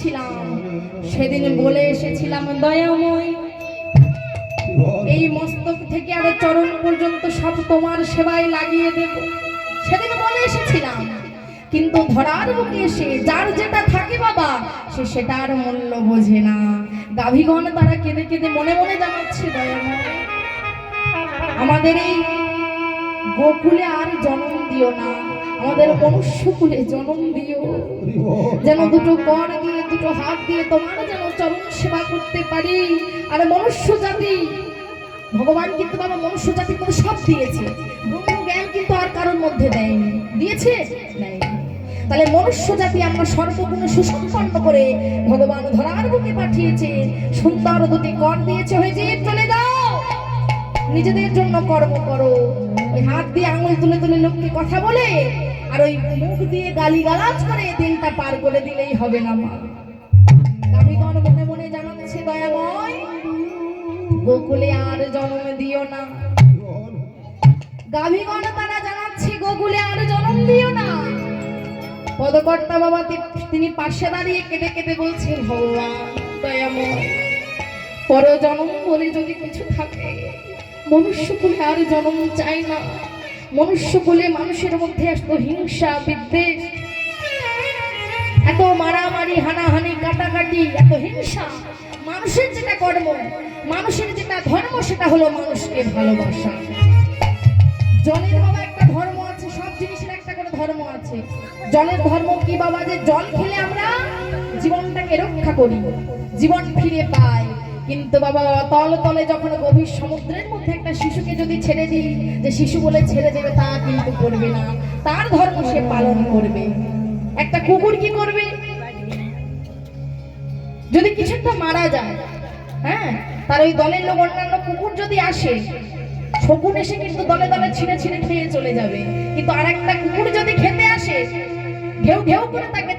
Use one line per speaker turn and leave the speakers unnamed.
এসেছিলাম, সেদিন বলে এসেছিলাম দয়াময় এই মস্তক থেকে আর চরণ পর্যন্ত সব তোমার সেবায় লাগিয়ে দেব। সেদিন বলে এসেছিলাম, কিন্তু ধরার বুকে এসে যার যেটা থাকে বাবা সে সেটার মূল্য বোঝে না। গাভীগণ তারা কেঁদে কেঁদে মনে মনে জানাচ্ছে দয়াময় আমাদের এই গোকুলে আর জন্ম দিও না, আমাদের মনুষ্যকুলে জন্ম দিও, যেন দুটো কর দিয়ে দুটো হাত দিয়ে তোমার যেন চরণ সেবা করতে পারি। আর মনুষ্য জাতি ভগবান কিন্তু বাবা মনুষ্য জাতি কিন্তু সব দিয়েছে, ব্রহ্ম জ্ঞান কিন্তু আর কারোর মধ্যে দেয়নি, দিয়েছে নেই। তাহলে মনুষ্য জাতি আমরা সর্বগুণে সুসম্পন্ন করে ভগবান ধরার বুকে পাঠিয়েছে, সুন্দর দুটি কর দিয়েছে, হয়েছে চলে যাও নিজেদের জন্য কর্ম করো। ওই হাত দিয়ে আঙুল তুলে তুলে লোককে কথা বলে আর ওই মুখ দিয়ে গালিগালাজ করে দিনটা পার করে দিলেই হবে না মা। গাভীগণ মনে মনে জানাচ্ছে দয়াময় গোকুলে আর জন্ম দিও না। গাভীগণ তারা জানাচ্ছে গোকুলে আর জন্ম দিও না। পদকর্তা বাবা তিনি পাশে দাঁড়িয়ে কেঁদে কেঁদে বলছেন ভগবান দয়াময় পরজন্ম বলে যদি কিছু থাকে মনুষ্যকুলে আর জন্ম চাই না। মনুষ্যকুলে মানুষের মধ্যে এত হিংসা বিদ্বেষ, এত মারামারি হানাহানি কাটাকাটি, এত হিংসা। মানুষের যেটা কর্ম, মানুষের যেটা ধর্ম সেটা হলো মানুষকে ভালোবাসা। জলের বাবা একটা ধর্ম আছে, সব জিনিসের একটা করে ধর্ম আছে। জলের ধর্ম কি বাবা? যে জল খেলে আমরা জীবনটাকে রক্ষা করি, জীবন ফিরে পাই। কিন্তু বাবা তল তলে যখন গভীর সমুদ্রের মধ্যে একটা শিশুকে যদি ছেড়ে দিই, যে শিশু বলে ছেড়ে দেবে তা কিন্তু করবে না, তার ধর্ম সে পালন করবে। একটা কুকুর কি করবে? যদি কিছু একটা মারা যায়, হ্যাঁ, তার ওই দলের লোক অন্যান্য কুকুর যদি আসে, শকুন এসে কিন্তু দলে দলে ছিঁড়ে ছিঁড়ে খেয়ে চলে যাবে। কিন্তু আর একটা কুকুর যদি খেতে আসে, ঘেউ ঘেউ করে তাকে